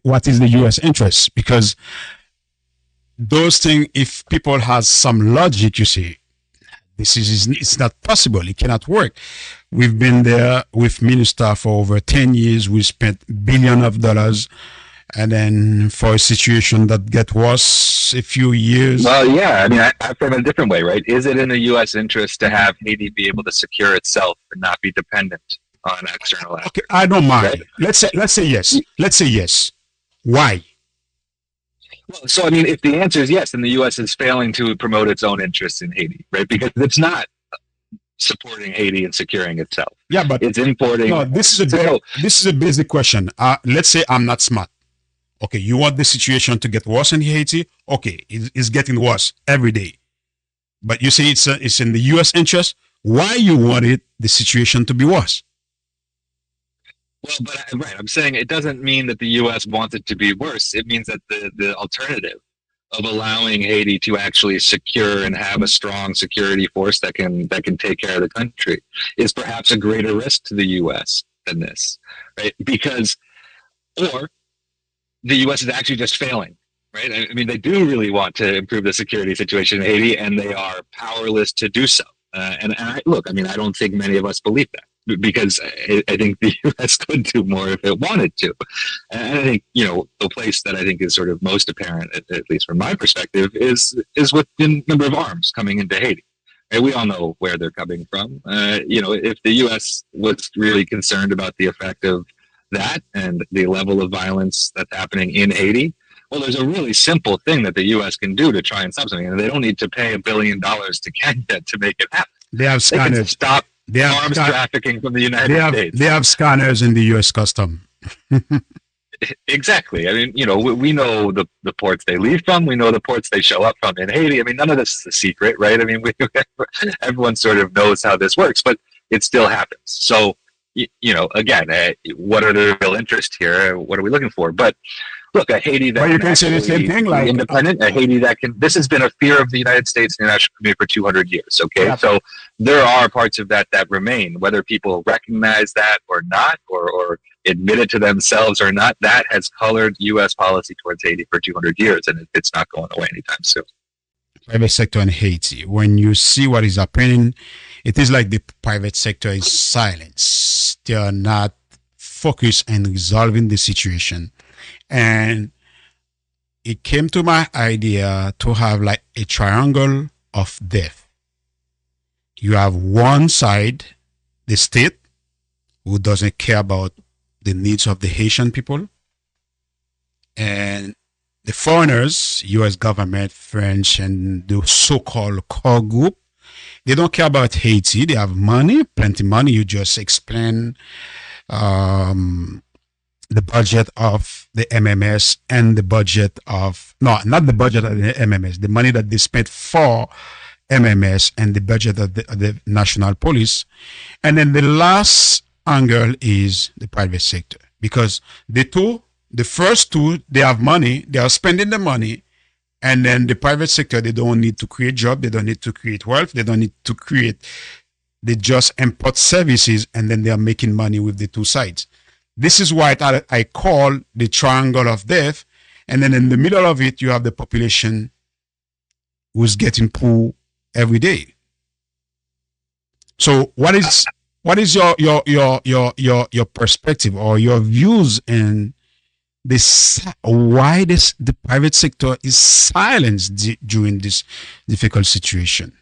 what is the U.S. interest, because those things, if people has some logic, you see, it's not possible. It cannot work. We've been there with MINUSTAH for over 10 years. We spent billions of dollars. And then for a situation that get worse a few years. Well, yeah, I mean, I frame it a different way, right? Is it in the U.S. interest to have Haiti be able to secure itself and not be dependent on external actors? Okay, I don't mind. Right? Let's say yes. Let's say yes. Why? Well, so, I mean, if the answer is yes, then the U.S. is failing to promote its own interests in Haiti, right? Because it's not supporting Haiti and securing itself. Yeah, but it's importing. No, this is a basic question. Let's say I'm not smart. Okay, you want the situation to get worse in Haiti? Okay, it's getting worse every day. But you say it's in the U.S. interest. Why you wanted the situation to be worse? Well, but right, I'm saying it doesn't mean that the U.S. wants it to be worse. It means that the alternative of allowing Haiti to actually secure and have a strong security force that can take care of the country is perhaps a greater risk to the U.S. than this, right? Because, or the U.S. is actually just failing, right? I mean, they do really want to improve the security situation in Haiti, and they are powerless to do so. And I don't think many of us believe that, because I think the U.S. could do more if it wanted to. And I think, the place that I think is sort of most apparent, at least from my perspective, is with the number of arms coming into Haiti. And we all know where they're coming from. If the U.S. was really concerned about the effect of that and the level of violence that's happening in Haiti, well, there's a really simple thing that the U.S. can do to try and stop something, and they don't need to pay $1 billion to Kenya to make it happen. They have scanners. They can stop arms trafficking from the United States. They have scanners in the U.S. Custom. Exactly. I mean, we know the ports they leave from. We know the ports they show up from in Haiti. I mean, none of this is a secret, right? I mean, everyone sort of knows how this works, but it still happens. So, again, what are the real interests here? What are we looking for? But look, a Haiti that you can say the same thing, like independent, a Haiti that can. This has been a fear of the United States and the international community for 200 years. Okay, yeah. So there are parts of that remain, whether people recognize that or not, or admit it to themselves or not. That has colored U.S. policy towards Haiti for 200 years, and it's not going away anytime soon. Private sector in Haiti, when you see what is happening, it is like the private sector is silent. They are not focused on resolving the situation. And it came to my idea to have like a triangle of death. You have one side, the state, who doesn't care about the needs of the Haitian people. And the foreigners, U.S. government, French, and the so-called core group, they don't care about Haiti. They have money, plenty money. You just explain the budget of the MMS and the budget of, no, not the budget of the MMS, the money that they spent for MMS and the budget of the national police. And then the last angle is the private sector, because the first two, they have money, they are spending the money. And then the private sector, they don't need to create jobs, they don't need to create wealth, they don't need to create, they just import services, and then they are making money with the two sides. This is why I call the triangle of death. And then in the middle of it, you have the population who's getting poor every day. So what is your perspective or your views in this? Why the private sector is silenced during this difficult situation?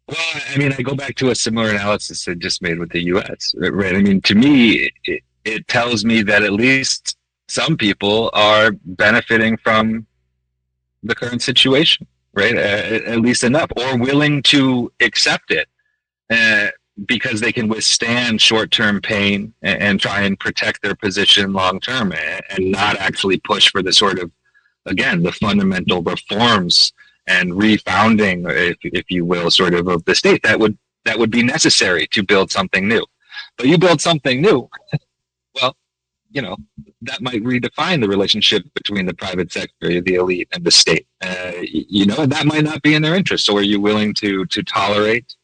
Well, I mean, I go back to a similar analysis I just made with the U.S., right? I mean, to me, it tells me that at least some people are benefiting from the current situation, right? At least enough, or willing to accept it because they can withstand short-term pain and try and protect their position long-term and not actually push for the sort of, again, the fundamental reforms and refounding, if you will, sort of the state that would be necessary to build something new. But you build something new, well, that might redefine the relationship between the private sector, the elite, and the state. And that might not be in their interest. So are you willing to tolerate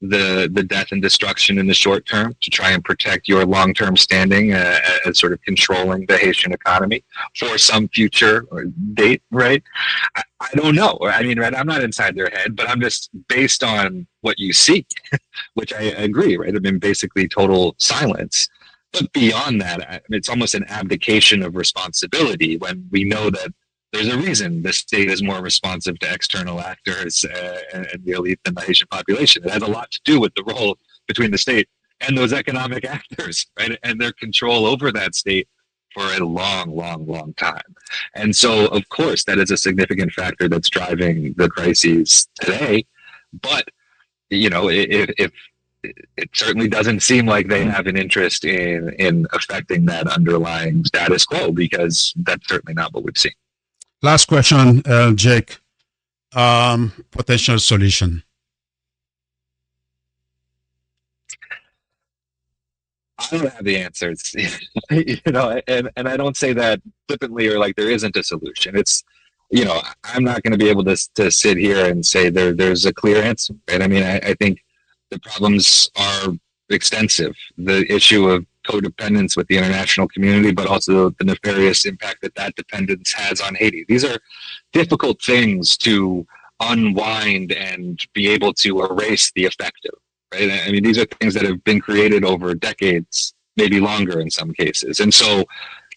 the death and destruction in the short term to try and protect your long-term standing as sort of controlling the Haitian economy for some future date, right? I don't know. I mean, right, I'm not inside their head, but I'm just based on what you see, which I agree, right? I mean, basically total silence. But beyond that, it's almost an abdication of responsibility when we know that there's a reason the state is more responsive to external actors and the elite than the Haitian population. It has a lot to do with the role between the state and those economic actors, right? And their control over that state for a long, long, long time. And so, of course, that is a significant factor that's driving the crises today. But, you know, if it certainly doesn't seem like they have an interest in affecting that underlying status quo, because that's certainly not what we've seen. Last question, Jake. Potential solution. I don't have the answers, you know, and I don't say that flippantly or like there isn't a solution. It's, you know, I'm not going to be able to sit here and say there's a clear answer, right? I mean, I think the problems are extensive. The issue of codependence with the international community, but also the nefarious impact that dependence has on Haiti. These are difficult things to unwind and be able to erase the effect of, right? I mean, these are things that have been created over decades, maybe longer in some cases. And so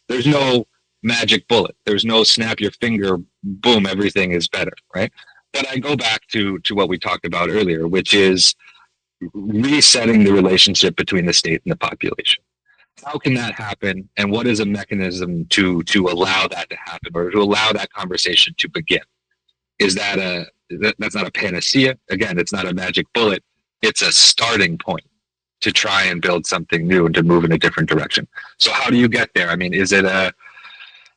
there's no magic bullet. There's no snap your finger, boom, everything is better, right? But I go back to what we talked about earlier, which is resetting the relationship between the state and the population. How can that happen, and what is a mechanism to allow that to happen, or to allow that conversation to begin? Is that that's not a panacea? Again, it's not a magic bullet. It's a starting point to try and build something new and to move in a different direction. So how do you get there? I mean, is it a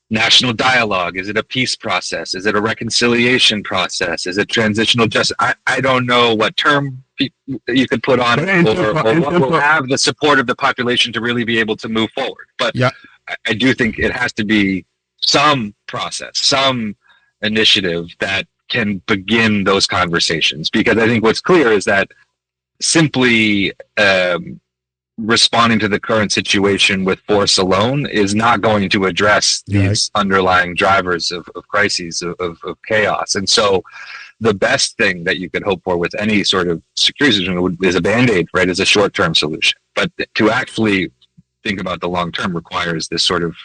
national dialogue? Is it a peace process? Is it a reconciliation process? Is it transitional justice? I don't know what term you could put on it, or what will have the support of the population to really be able to move forward. But yeah, I do think it has to be some process, some initiative that can begin those conversations. Because I think what's clear is that simply responding to the current situation with force alone is not going to address these underlying drivers of crises, of chaos. And so the best thing that you could hope for with any sort of security solution is a Band-Aid, right, is a short-term solution. But to actually think about the long-term requires this sort of,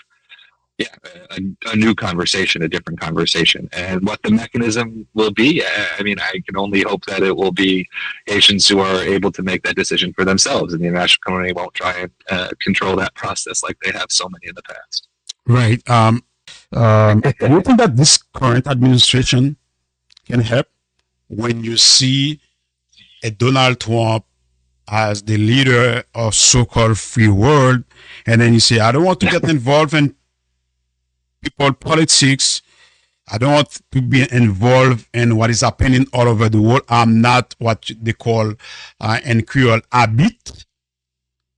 a new conversation, a different conversation. And what the mechanism will be, I mean, I can only hope that it will be Haitians who are able to make that decision for themselves, and the international community won't try and control that process like they have so many in the past. Right. Do you think that this current administration can help when you see a Donald Trump as the leader of so-called free world, and then you say, I don't want to get involved in people politics. I don't want to be involved in what is happening all over the world. I'm not what they call in Creole habit.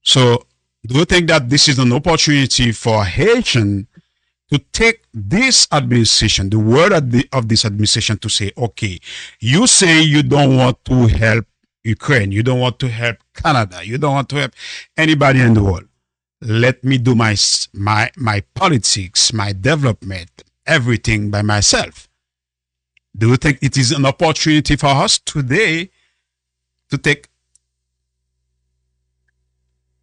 So do you think that this is an opportunity for Haitian to take this administration, the word of this administration, to say, okay, you say you don't want to help Ukraine, you don't want to help Canada, you don't want to help anybody in the world. Let me do my politics, my development, everything by myself. Do you think it is an opportunity for us today to take?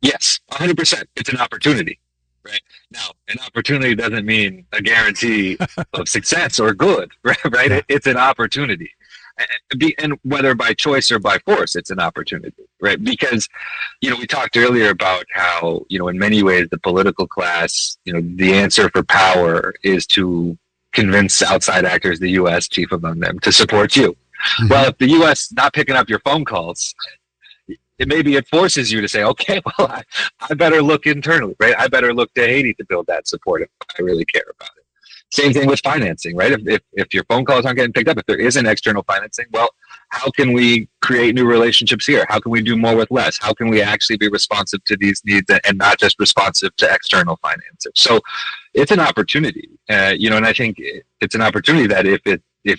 Yes, 100%. It's an opportunity, right? Now, an opportunity doesn't mean a guarantee of success or good, right? Yeah. It's an opportunity. And whether by choice or by force, it's an opportunity, right? Because, we talked earlier about how, in many ways, the political class, the answer for power is to convince outside actors, the U.S. chief among them, to support you. Mm-hmm. Well, if the U.S. not picking up your phone calls, maybe it forces you to say, okay, well, I better look internally, right? I better look to Haiti to build that support if I really care about it. Same thing with financing, right? If your phone calls aren't getting picked up, if there isn't external financing, well, how can we create new relationships here? How can we do more with less? How can we actually be responsive to these needs and not just responsive to external financing? So it's an opportunity, and I think it's an opportunity that if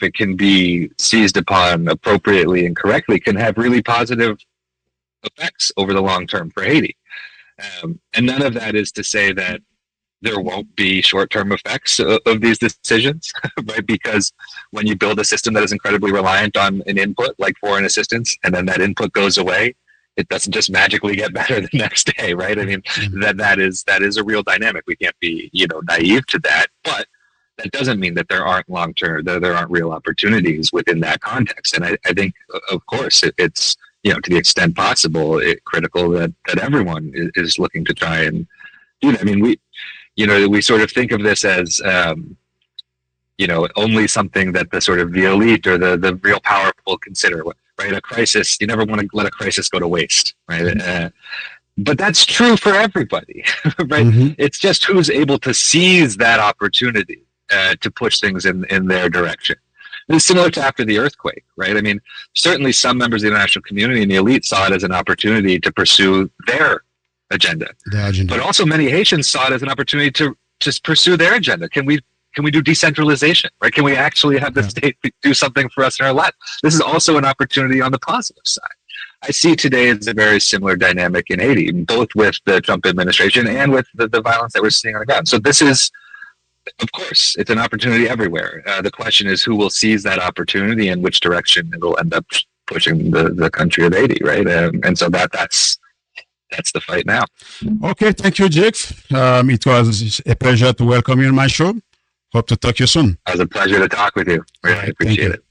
it can be seized upon appropriately and correctly, can have really positive effects over the long term for Haiti. And none of that is to say that there won't be short-term effects of these decisions, right? Because when you build a system that is incredibly reliant on an input like foreign assistance, and then that input goes away, it doesn't just magically get better the next day, right? I mean, that is a real dynamic. We can't be, naive to that, but that doesn't mean that there aren't long-term, that there aren't real opportunities within that context. And I think, of course, it's, to the extent possible, critical that everyone is looking to try and do that. I mean, we sort of think of this as, only something that the sort of the elite or the real powerful consider, right? A crisis, you never want to let a crisis go to waste, right? But that's true for everybody, right? It's just who's able to seize that opportunity to push things in their direction. And it's similar to after the earthquake, right? I mean, certainly some members of the international community and the elite saw it as an opportunity to pursue their agenda. But also many Haitians saw it as an opportunity to just pursue their agenda. Can we do decentralization, right? Can we actually have the state do something for us in our life? This is also an opportunity on the positive side. I see today as a very similar dynamic in Haiti, both with the Trump administration and with the violence that we're seeing on the ground. So this is, of course, it's an opportunity everywhere. The question is who will seize that opportunity and which direction it will end up pushing the country of Haiti, right? And so that's the fight now. Okay, thank you, Jake. It was a pleasure to welcome you on my show. Hope to talk to you soon. It was a pleasure to talk with you. Really appreciate it.